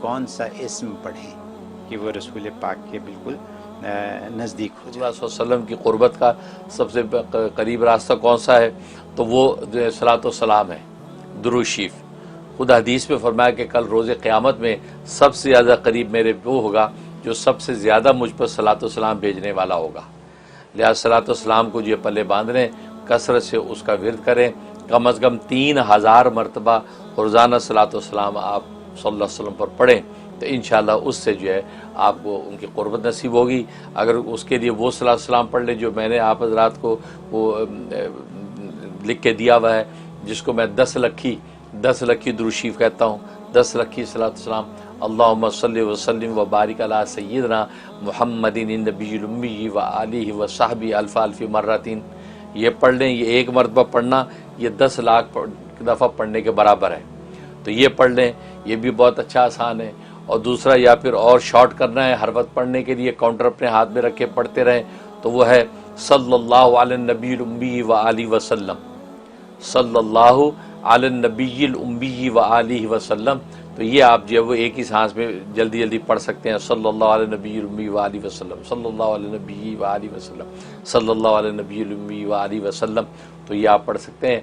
کون سا اسم پڑھیں کہ وہ رسول پاک کے بالکل نزدیک ہو جائے۔ اللہ صلی اللہ علیہ وسلم کی قربت کا سب سے قریب راستہ کون سا ہے؟ تو وہ صلاۃ و سلام ہے، درود شریف۔ خود حدیث میں فرمایا کہ کل روز قیامت میں سب سے زیادہ قریب میرے وہ ہوگا جو سب سے زیادہ مجھ پر صلاۃ و سلام بھیجنے والا ہوگا۔ لہٰذا صلاۃ و سلام کو جو پلے باندھ لیں، کثرت سے اس کا ورد کریں، کم از کم 3000 مرتبہ روزانہ صلاۃ و سلام آپ صلی اللہ علیہ وسلم پر پڑھیں، تو انشاءاللہ اس سے جو ہے آپ کو ان کی قربت نصیب ہوگی۔ اگر اس کے لیے وہ صلاۃ و سلام پڑھ لیں جو میں نے آپ حضرات کو وہ لکھ کے دیا ہوا ہے، جس کو میں 10 لکھی درود شریف کہتا ہوں، 10 لکھی صلاۃ و سلام، اللہم صلی وسلم و بارک علی سیدنا محمد النبی الامی و آلہ و صحبہ الف الف مرتین، یہ پڑھ لیں۔ یہ ایک مرتبہ پڑھنا یہ 10 لاکھ دفعہ پڑھنے کے برابر ہے، تو یہ پڑھ لیں، یہ بھی بہت اچھا آسان ہے۔ اور دوسرا، یا پھر اور شارٹ کرنا ہے ہر وقت پڑھنے کے لیے، کاؤنٹر اپنے ہاتھ میں رکھے پڑھتے رہیں، تو وہ ہے صلی اللہ علی النبی الامی و آلہ وسلم، صلی اللہ علی النبی الامی و آلہ وسلم۔ تو یہ آپ جو ہے وہ ایک ہی سانس میں جلدی جلدی پڑھ سکتے ہیں، صلی اللہ علی النبی الامی و آلہ وسلم، صلی اللہ علی النبی و آلہ وسلم، صلی اللہ علی النبی الامی و آلہ وسلم، تو یہ آپ پڑھ سکتے ہیں۔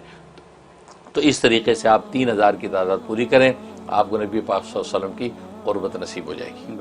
تو اس طریقے سے آپ 3000 کی تعداد پوری کریں، آپ کو نبی پاک صلی اللہ علیہ وسلم کی قربت نصیب ہو جائے گی۔